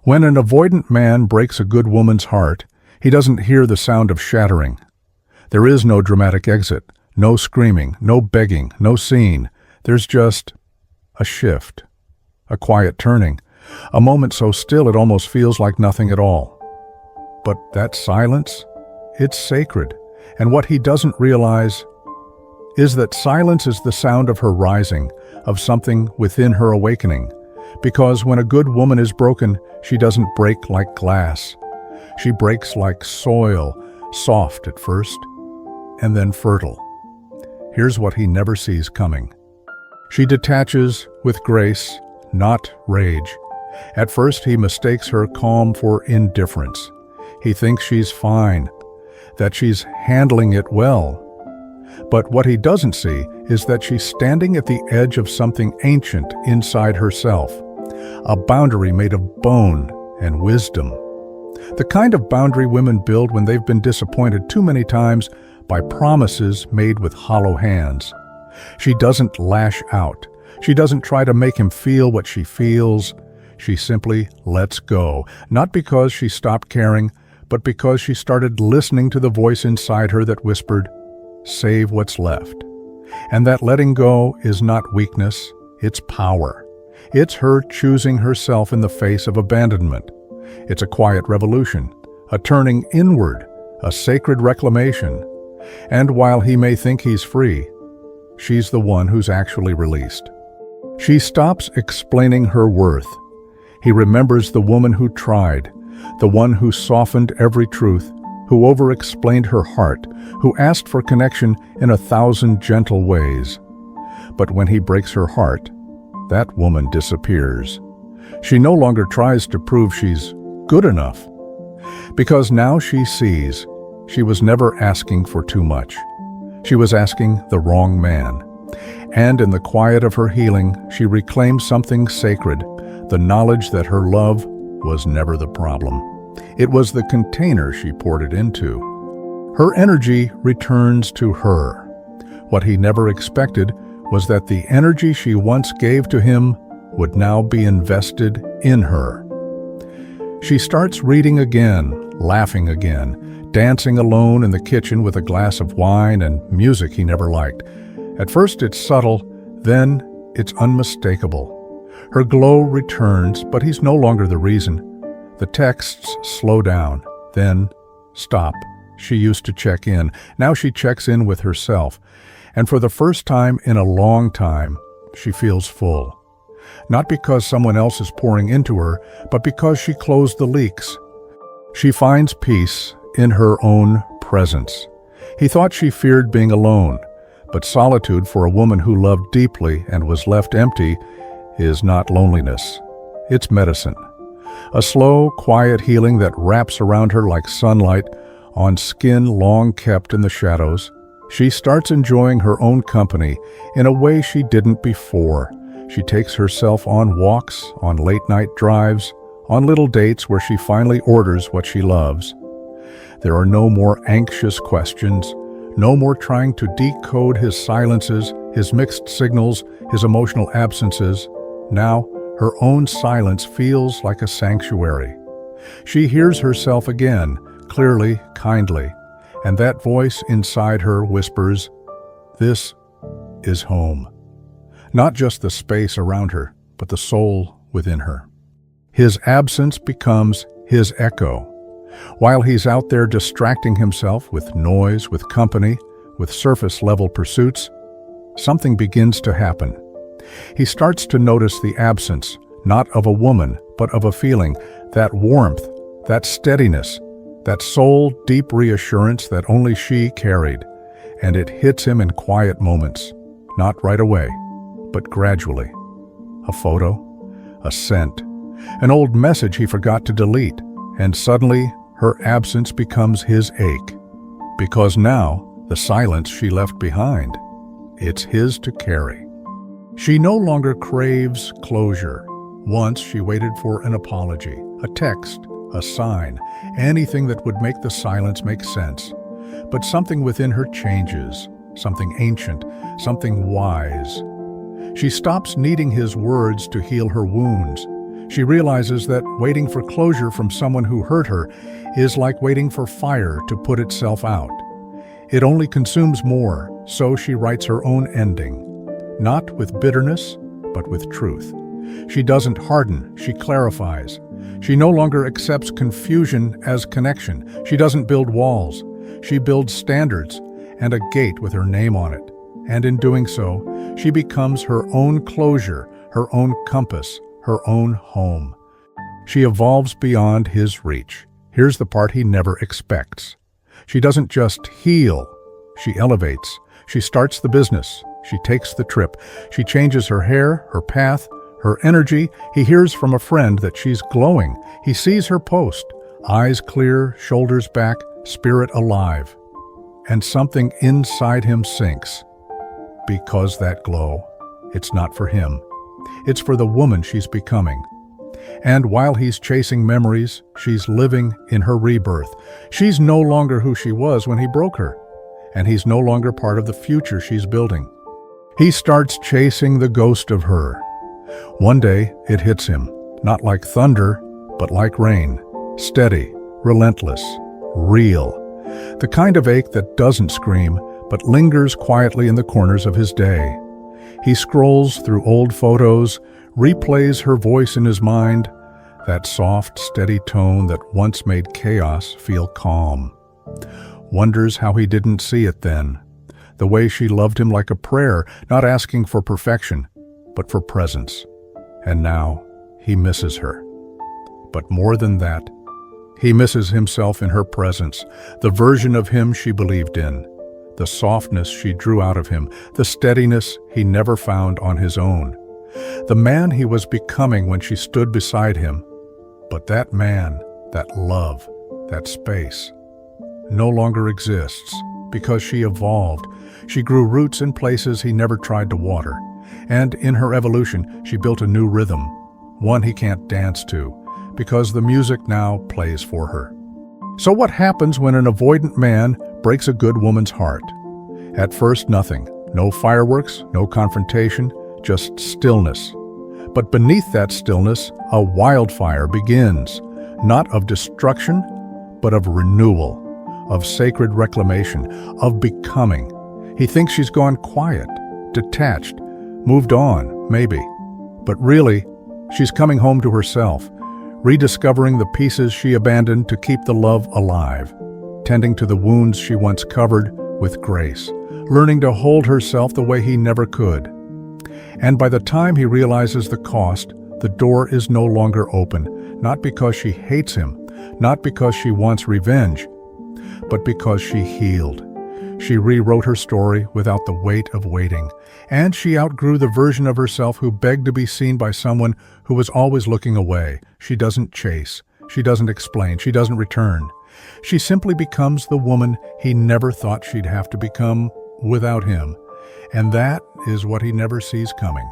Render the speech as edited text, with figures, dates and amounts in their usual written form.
When an avoidant man breaks a good woman's heart, he doesn't hear the sound of shattering. There is no dramatic exit, no screaming, no begging, no scene. There's just a shift, a quiet turning, a moment so still it almost feels like nothing at all. But that silence, it's sacred, and what he doesn't realize is that silence is the sound of her rising, of something within her awakening. Because when a good woman is broken, she doesn't break like glass. She breaks like soil, soft at first, and then fertile. Here's what he never sees coming. She detaches with grace, not rage. At first, he mistakes her calm for indifference. He thinks she's fine, that she's handling it well. But what he doesn't see is that she's standing at the edge of something ancient inside herself, a boundary made of bone and wisdom. The kind of boundary women build when they've been disappointed too many times by promises made with hollow hands. She doesn't lash out. She doesn't try to make him feel what she feels. She simply lets go, not because she stopped caring, but because she started listening to the voice inside her that whispered, "Save what's left." And that letting go is not weakness, it's power. It's her choosing herself in the face of abandonment. It's a quiet revolution, a turning inward, a sacred reclamation. And while he may think he's free, she's the one who's actually released. She stops explaining her worth. He remembers the woman who tried, the one who softened every truth, who over-explained her heart, who asked for connection in 1,000 gentle ways. But when he breaks her heart, that woman disappears. She no longer tries to prove she's good enough, because now she sees she was never asking for too much. She was asking the wrong man. And in the quiet of her healing, she reclaimed something sacred, the knowledge that her love was never the problem. It was the container she poured it into. Her energy returns to her. What he never expected was that the energy she once gave to him would now be invested in her. She starts reading again, laughing again, dancing alone in the kitchen with a glass of wine and music he never liked. At first it's subtle, then it's unmistakable. Her glow returns, but he's no longer the reason. The texts slow down, then stop. She used to check in. Now she checks in with herself. And for the first time in a long time, she feels full. Not because someone else is pouring into her, but because she closed the leaks. She finds peace in her own presence. He thought she feared being alone, but solitude for a woman who loved deeply and was left empty is not loneliness. It's medicine. A slow, quiet healing that wraps around her like sunlight on skin long kept in the shadows. She starts enjoying her own company in a way she didn't before. She takes herself on walks, on late-night drives, on little dates where she finally orders what she loves. There are no more anxious questions, no more trying to decode his silences, his mixed signals, his emotional absences. Now, her own silence feels like a sanctuary. She hears herself again, clearly, kindly, and that voice inside her whispers, "This is home." Not just the space around her, but the soul within her. His absence becomes his echo. While he's out there distracting himself with noise, with company, with surface-level pursuits, something begins to happen. He starts to notice the absence, not of a woman, but of a feeling, that warmth, that steadiness, that soul-deep reassurance that only she carried. And it hits him in quiet moments, not right away, but gradually. A photo, a scent, an old message he forgot to delete, and suddenly her absence becomes his ache. Because now, the silence she left behind, it's his to carry. She no longer craves closure. Once she waited for an apology, a text, a sign, anything that would make the silence make sense. But something within her changes, something ancient, something wise. She stops needing his words to heal her wounds. She realizes that waiting for closure from someone who hurt her is like waiting for fire to put itself out. It only consumes more, so she writes her own ending. Not with bitterness, but with truth. She doesn't harden, she clarifies. She no longer accepts confusion as connection. She doesn't build walls. She builds standards and a gate with her name on it. And in doing so, she becomes her own closure, her own compass, her own home. She evolves beyond his reach. Here's the part he never expects. She doesn't just heal, she elevates. She starts the business. She takes the trip. She changes her hair, her path, her energy. He hears from a friend that she's glowing. He sees her post, eyes clear, shoulders back, spirit alive. And something inside him sinks. Because that glow, it's not for him. It's for the woman she's becoming. And while he's chasing memories, she's living in her rebirth. She's no longer who she was when he broke her, and he's no longer part of the future she's building. He starts chasing the ghost of her. One day, it hits him, not like thunder, but like rain, steady, relentless, real. The kind of ache that doesn't scream, but lingers quietly in the corners of his day. He scrolls through old photos, replays her voice in his mind, that soft, steady tone that once made chaos feel calm. Wonders how he didn't see it then. The way she loved him like a prayer, not asking for perfection, but for presence. And now, he misses her. But more than that, he misses himself in her presence, the version of him she believed in, the softness she drew out of him, the steadiness he never found on his own, the man he was becoming when she stood beside him. But that man, that love, that space, no longer exists because she evolved. She grew roots in places he never tried to water. And in her evolution, she built a new rhythm, one he can't dance to, because the music now plays for her. So what happens when an avoidant man breaks a good woman's heart? At first, nothing. No fireworks, no confrontation, just stillness. But beneath that stillness, a wildfire begins, not of destruction, but of renewal, of sacred reclamation, of becoming. He thinks she's gone quiet, detached, moved on, maybe. But really, she's coming home to herself, rediscovering the pieces she abandoned to keep the love alive, tending to the wounds she once covered with grace, learning to hold herself the way he never could. And by the time he realizes the cost, the door is no longer open, not because she hates him, not because she wants revenge, but because she healed. She rewrote her story without the weight of waiting, and she outgrew the version of herself who begged to be seen by someone who was always looking away. She doesn't chase, she doesn't explain, she doesn't return. She simply becomes the woman he never thought she'd have to become without him. And that is what he never sees coming.